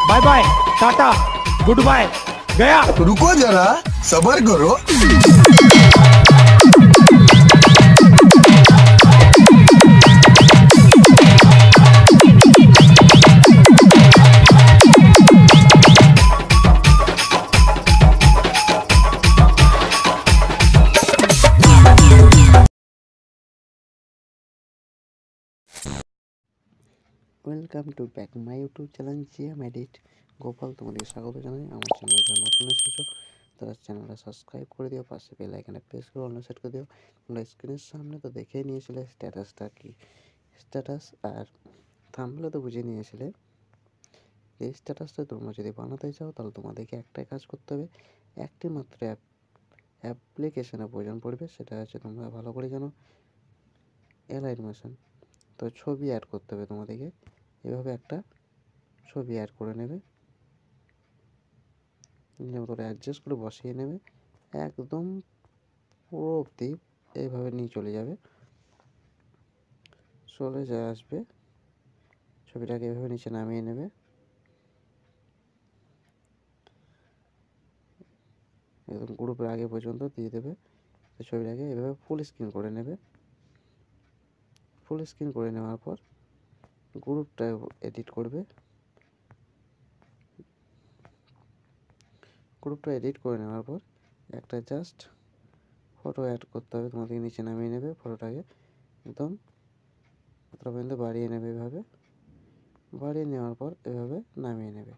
Bye bye, tata, goodbye, गया। रुको जरा, सबर करो। Welcome to back my YouTube channel GM edit Gopal. তোমাদের স্বাগত জানাই। আমার চ্যানেলে যারা নতুন এসেছো তারা চ্যানেলটা সাবস্ক্রাইব করে দিও, পাশে বেল আইকনে প্রেস করে অন্য সেট করে দিও। তোমরা স্ক্রিনের সামনে তো দেখেই নিয়েছিলে স্ট্যাটাসটা কি, স্ট্যাটাস আর থাম্বনেলে তো বুঝে নিয়েছিলে। এই স্ট্যাটাসটা তোমরা যদি বানাতে চাও তাহলে তোমাদেরকে একটাই কাজ করতে হবে, একটি মাত্র অ্যাপ্লিকেশনের প্রয়োজন পড়বে। সেটা হচ্ছে তোমরা ভালো করে জানো, অ্যালাইনমেশন। তো ছবি অ্যাড করতে হবে তোমাদেরকে। এভাবে একটা ছবি অ্যাড করে নেবে, যেমন তোরা অ্যাডজাস্ট করে বসিয়ে নেবে, একদম পুরো অবধি এইভাবে নিয়ে চলে যাবে, চলে যায় আসবে। ছবিটাকে এভাবে নিচে নামিয়ে নেবে, একদম গ্রুপের আগে পর্যন্ত দিয়ে দেবে। ছবিটাকে এভাবে ফুল স্ক্রিন করে নেবে। ফুল স্ক্রিন করে নেওয়ার পর গ্রুপটা এডিট করবে। গ্রুপটা এডিট করে নেওয়ার পর একটা জাস্ট ফটো অ্যাড করতে হবে তোমাদেরকে। নিচে নামিয়ে নেবে, ফটোটাকে একদম পর্যন্ত বাড়িয়ে নেবে। এভাবে বাড়িয়ে নেওয়ার পর এভাবে নামিয়ে নেবে।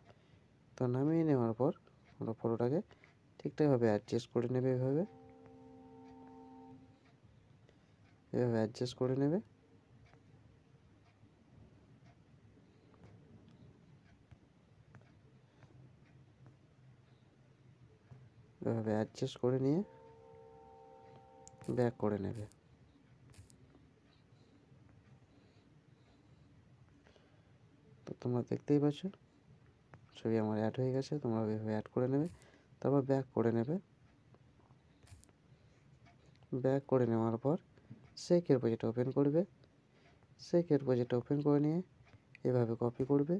তো নামিয়ে নেওয়ার পর তোমরা ফটোটাকে ঠিকঠাকভাবে অ্যাডজাস্ট করে নেবে। এভাবে অ্যাডজাস্ট করে নেবে। এভাবে অ্যাডজাস্ট করে নিয়ে ব্যাক করে নেবে। তো তোমরা দেখতেই পাচ্ছ ছবি আমার অ্যাড হয়ে গেছে। তোমরা এভাবে অ্যাড করে নেবে, তারপর ব্যাক করে নেবে। ব্যাক করে নেওয়ার পর সেকের প্রজেক্ট ওপেন করবে। সেকের প্রজেক্ট ওপেন করে নিয়ে এভাবে কপি করবে।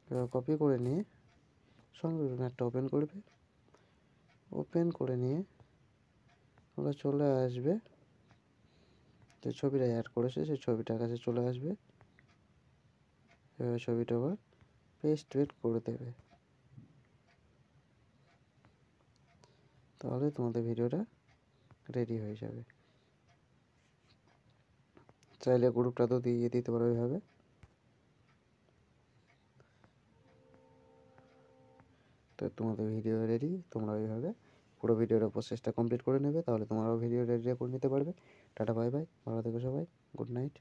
এবার কপি করে নিয়ে সঙ্গে একটা ওপেন করবে। ওপেন করে নিয়ে তোমরা চলে আসবে, যে ছবিটা অ্যাড করেছে সেই ছবিটার কাছে চলে আসবে। এভাবে ছবিটা আবার পেস্ট করে দেবে। তাহলে তোমাদের ভিডিওটা রেডি হয়ে যাবে। চাইলে গ্রুপটা তো দিয়ে দিতে পারো এইভাবে। তো তোমাদের ভিডিও রেডি। তোমরা ওইভাবে পুরো ভিডিওর প্রসেসটা কমপ্লিট করে নেবে, তাহলে তোমরাও ভিডিও রেডি করে নিতে পারবে। টাটা, বাই বাই, ভালো থেকো সবাই, গুড নাইট।